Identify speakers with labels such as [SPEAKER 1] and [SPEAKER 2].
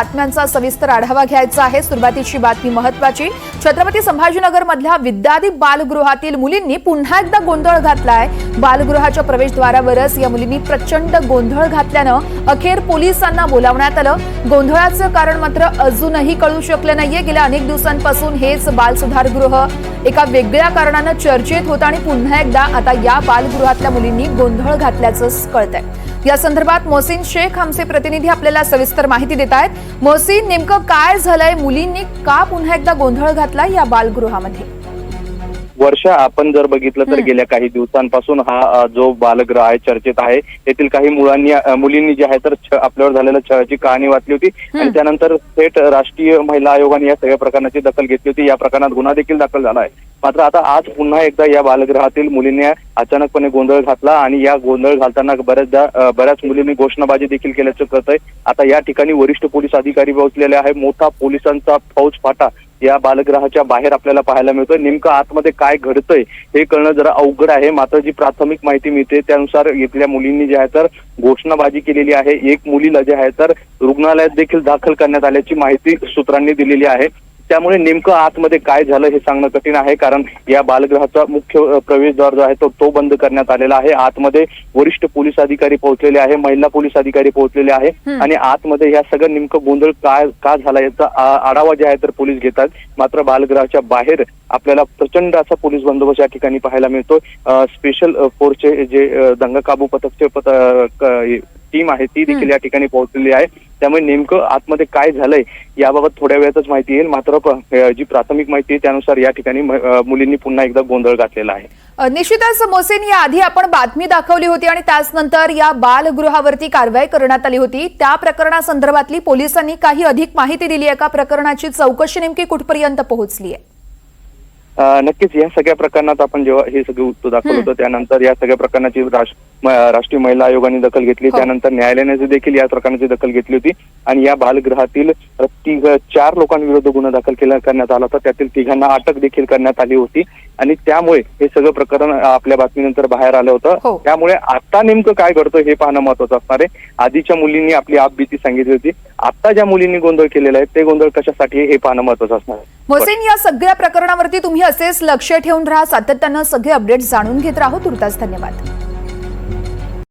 [SPEAKER 1] बातम्यांचा सविस्तर आढावा घ्यायचा आहे। सुरुवातीची बातमी महत्त्वाची। छत्रपती संभाजीनगर मधल्या विद्यादीप बालगृहातील मुलींनी पुन्हा एकदा गोंधळ घातलाय। बालगृहाच्या प्रवेशद्वारावरच या मुलींनी प्रचंड गोंधळ घातल्यानं अखेर पोलिसांना बोलावण्यात आलं। गोंधळाचं कारण मात्र अजूनही कळू शकलं नाहीये। गेल्या अनेक दिवसांपासून हेच बालसुधारगृह एका वेगळ्या कारणानं चर्चेत होतं आणि पुन्हा एकदा आता या बालगृहातल्या मुलींनी गोंधळ घातल्याचं कळतंय। या संदर्भात मोहसिन शेख आमचे प्रतिनिधी आपल्याला सविस्तर माहिती देत आहेत। मोहसिन, नेमकं काय झालंय? मुलींनी का पुन्हा एकदा गोंधळ घातला या बालगृहामध्ये?
[SPEAKER 2] वर्षा, आपण जर बघितलं तर गेल्या काही दिवसांपासून हा जो बालगृह आहे चर्चेत आहे। येथील काही मुलींनी जे आहे तर आपल्यावर झालेल्या छळाची कहाणी वाचली होती आणि त्यानंतर थेट राष्ट्रीय महिला आयोगाने या सगळ्या प्रकरणाची दखल घेतली होती। या प्रकरणात गुन्हा देखील दाखल झाला आहे। मात्र आता आज पुन्हा एकदा या बालगृहातील मुलींनी अचानकपणे गोंधळ घातला आणि या गोंधळ घालताना बऱ्याच मुलींनी घोषणाबाजी देखील केल्याचं कळतंय। आता या ठिकाणी वरिष्ठ पोलीस अधिकारी पोहोचलेले आहे। मोठा पोलिसांचा फौजफाटा या बालगृहाच्या बाहेर आपल्याला पाहायला मिळतोय। नेमकं आतमध्ये काय घडतंय हे कळणं जरा अवघड आहे। मात्र जी प्राथमिक माहिती मिळते त्यानुसार इथल्या मुलींनी जे आहे तर घोषणाबाजी केलेली आहे। एक मुलीला जे आहे तर रुग्णालयात देखील दाखल करण्यात आल्याची माहिती सूत्रांनी दिलेली आहे। त्यामुळे नेमकं आतमध्ये काय झालं हे सांगणं कठीण आहे, कारण या बालगृहाचा मुख्य प्रवेशद्वार जो आहे तो बंद करण्यात आलेला आहे। आतमध्ये वरिष्ठ पोलीस अधिकारी पोहोचलेले आहे, महिला पोलीस अधिकारी पोहोचलेले आहे आणि आतमध्ये या सगळं नेमकं गोंधळ का झाला याचा आढावा जे आहे तर पोलीस घेतात। मात्र बालगृहाच्या बाहेर आपल्याला प्रचंड असा पोलीस बंदोबस्त या ठिकाणी पाहायला मिळतोय। स्पेशल फोर्सचे जे दंगा काबू पथकचे टीम आहे ती देखील या ठिकाणी पोहोचलेली आहे। त्यामुळे नेमकं आतमध्ये काय झालंय याबाबत थोड्या वेळातच माहिती येईल। मात्र जी प्राथमिक माहिती आहे त्यानुसार या ठिकाणी मुलींनी पुन्हा एकदा गोंधळ घातलेला आहे।
[SPEAKER 1] निश्चितच मोहसिन, या आधी आपण बातमी दाखवली होती आणि त्यानंतर या बालगृहावरती कारवाई करण्यात आली होती। त्या प्रकरणासंदर्भातली पोलिसांनी काही अधिक माहिती दिली आहे का? प्रकरणाची चौकशी नेमकी कुठपर्यंत पोहोचली आहे?
[SPEAKER 2] नक्कीच या सगळ्या प्रकरणात आपण जेव्हा हे सगळं उत्तर दाखवलं होतं त्यानंतर या सगळ्या प्रकरणाची राष्ट्रीय महिला आयोगाने दखल घेतली। त्यानंतर न्यायालयाने देखील या प्रकरणाची दखल घेतली होती आणि या बालगृहातील 4 लोकांविरुद्ध गुन्हा दाखल करण्यात आला होता। त्यातील 3घांना अटक देखील करण्यात आली होती आणि त्यामुळे हे सगळं प्रकरण आपल्या बातमीनंतर बाहेर आलं होतं। त्यामुळे आता नेमकं काय घडतं हे पाहणं महत्वाचं असणार आहे। आधीच्या मुलींनी आपली आपबीती सांगितली होती, आता ज्या मुलींनी गोंधळ केलेला आहे ते गोंधळ कशासाठी हे पाहणं महत्वाचं असणार आहे।
[SPEAKER 1] मोहसिन, या सगळ्या प्रकरणावरती तुम्ही असेच लक्ष ठेवून राहा, सातत्यानं सगळे अपडेट्स जाणून घेत राहू। तुर्तास धन्यवाद।